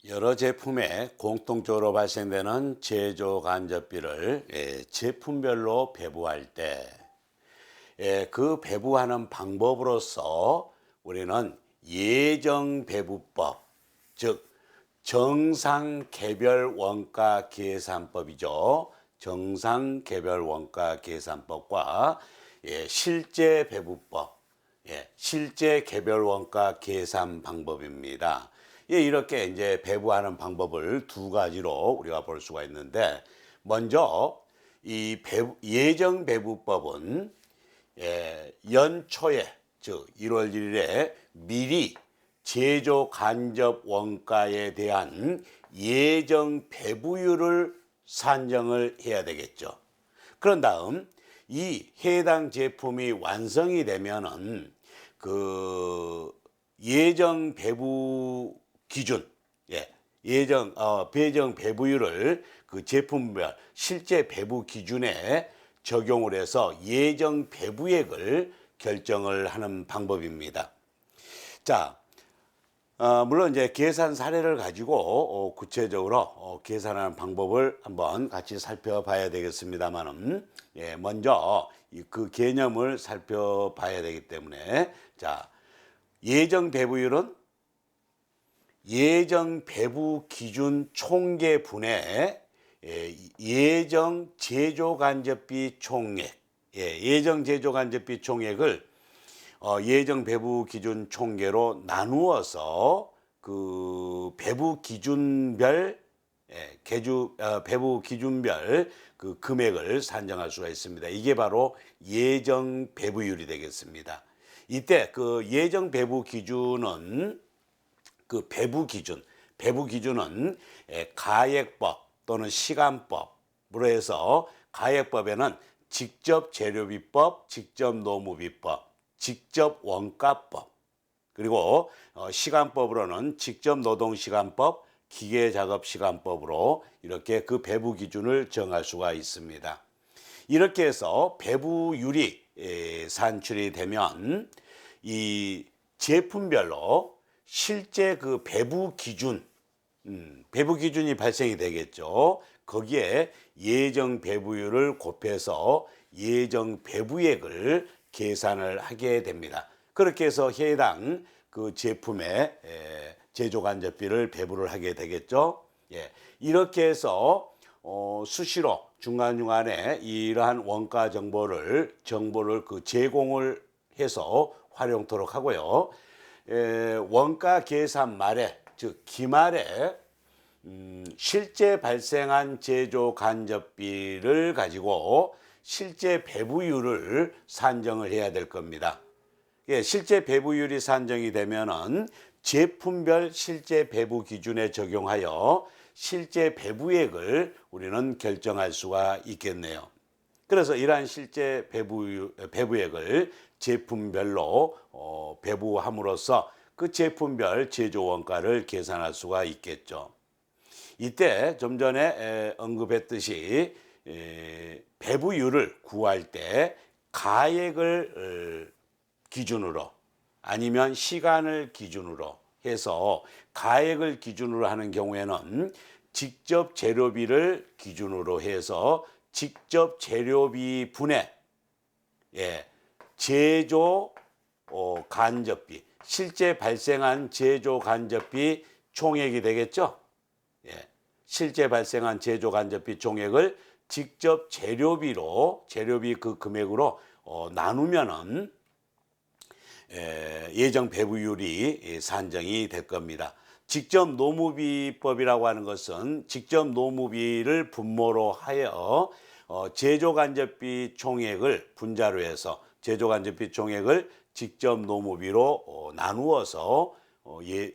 여러 제품에 공통적으로 발생되는 제조 간접비를 제품별로 배부할 때 그 배부하는 방법으로서 우리는 예정 배부법, 즉 정상 개별 원가 계산법이죠. 정상 개별 원가 계산법과 실제 배부법, 실제 개별 원가 계산 방법입니다. 이렇게 이제 배부하는 방법을 두 가지로 우리가 볼 수가 있는데, 먼저 이 예정 배부법은 연초에, 즉 1월 1일에 미리 제조 간접 원가에 대한 예정 배부율을 산정을 해야 되겠죠. 그런 다음 이 해당 제품이 완성이 되면은 그 예정 배부 기준, 배정 배부율을 그 제품별 실제 배부 기준에 적용을 해서 예정 배부액을 결정을 하는 방법입니다. 자, 물론 이제 계산 사례를 가지고 구체적으로 계산하는 방법을 한번 같이 살펴봐야 되겠습니다만은, 먼저 그 개념을 살펴봐야 되기 때문에, 자, 예정 배부율은 예정 배부 기준 총계분의 예정 제조 간접비 총액, 예정 제조 간접비 총액을 예정 배부 기준 총계로 나누어서 그 배부 기준별 배부 기준별 그 금액을 산정할 수가 있습니다. 이게 바로 예정 배부율이 되겠습니다. 이때 그 예정 배부 기준은 그 배부 기준은 가액법 또는 시간법으로 해서, 가액법에는 직접 재료비법, 직접 노무비법, 직접 원가법, 그리고 시간법으로는 직접 노동시간법, 기계작업시간법으로 이렇게 그 배부 기준을 정할 수가 있습니다. 이렇게 해서 배부율이 산출이 되면 이 제품별로 실제 그 배부 기준이 발생이 되겠죠. 거기에 예정 배부율을 곱해서 예정 배부액을 계산을 하게 됩니다. 그렇게 해서 해당 그 제품의 제조 간접비를 배부를 하게 되겠죠. 이렇게 해서 수시로 중간중간에 이러한 원가 정보를 그 제공을 해서 활용토록 하고요. 원가 계산 말에, 즉 기말에 실제 발생한 제조 간접비를 가지고 실제 배부율을 산정을 해야 될 겁니다. 실제 배부율이 산정이 되면은 제품별 실제 배부 기준에 적용하여 실제 배부액을 우리는 결정할 수가 있겠네요. 그래서 이러한 실제 배부액을 제품별로 배부함으로써 그 제품별 제조 원가를 계산할 수가 있겠죠. 이때 좀 전에 언급했듯이 배부율을 구할 때 가액을 기준으로 아니면 시간을 기준으로 해서, 가액을 기준으로 하는 경우에는 직접 재료비를 기준으로 해서 직접 재료비 분의 제조 간접비, 실제 발생한 제조 간접비 총액이 되겠죠. 실제 발생한 제조 간접비 총액을 직접 재료비 그 금액으로 나누면은 예정 배부율이 산정이 될 겁니다. 직접 노무비법이라고 하는 것은 직접 노무비를 분모로 하여 제조 간접비 총액을 분자로 해서 제조 간접비 총액을 직접 노무비로 나누어서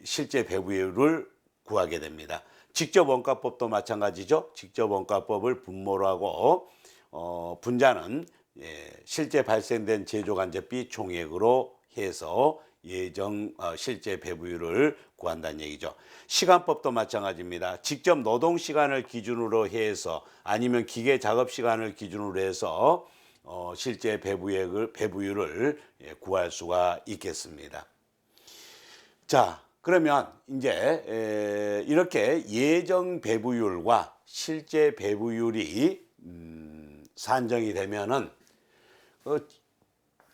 실제 배부율을 구하게 됩니다. 직접 원가법도 마찬가지죠. 직접 원가법을 분모로 하고 분자는 실제 발생된 제조 간접비 총액으로 해서 실제 배부율을 구한다는 얘기죠. 시간법도 마찬가지입니다. 직접 노동 시간을 기준으로 해서 아니면 기계 작업 시간을 기준으로 해서 실제 배부율을 구할 수가 있겠습니다. 자, 그러면 이제 이렇게 예정 배부율과 실제 배부율이 산정이 되면은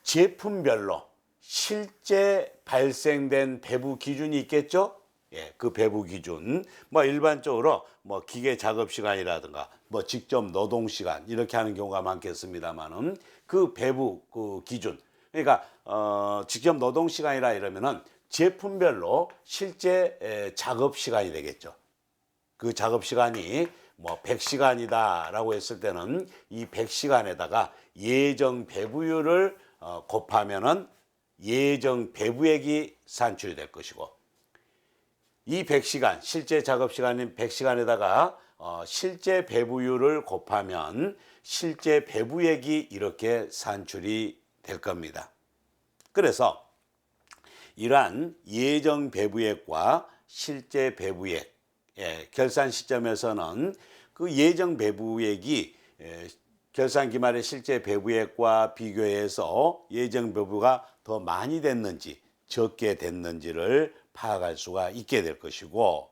제품별로 실제 발생된 배부 기준이 있겠죠? 예, 그 배부 기준. 뭐 일반적으로 뭐 기계 작업 시간이라든가 뭐 직접 노동 시간 이렇게 하는 경우가 많겠습니다만은 그 배부 그 기준. 그러니까 직접 노동 시간이라 이러면은 제품별로 실제 작업 시간이 되겠죠. 그 작업 시간이 뭐 100시간이다라고 했을 때는 이 100시간에다가 예정 배부율을 곱하면은 예정 배부액이 산출이 될 것이고, 이 100시간 실제 작업 시간인 100시간에다가 실제 배부율을 곱하면 실제 배부액이 이렇게 산출이 될 겁니다. 그래서 이러한 예정 배부액과 실제 배부액, 결산 시점에서는 그 예정 배부액이 결산 기말의 실제 배부액과 비교해서 예정 배부가 더 많이 됐는지 적게 됐는지를 파악할 수가 있게 될 것이고,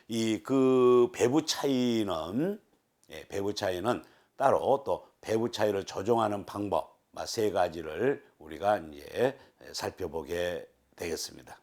이 그 배부 차이는 따로 또 배부 차이를 조정하는 방법 세 가지를 우리가 이제 살펴보게 되겠습니다.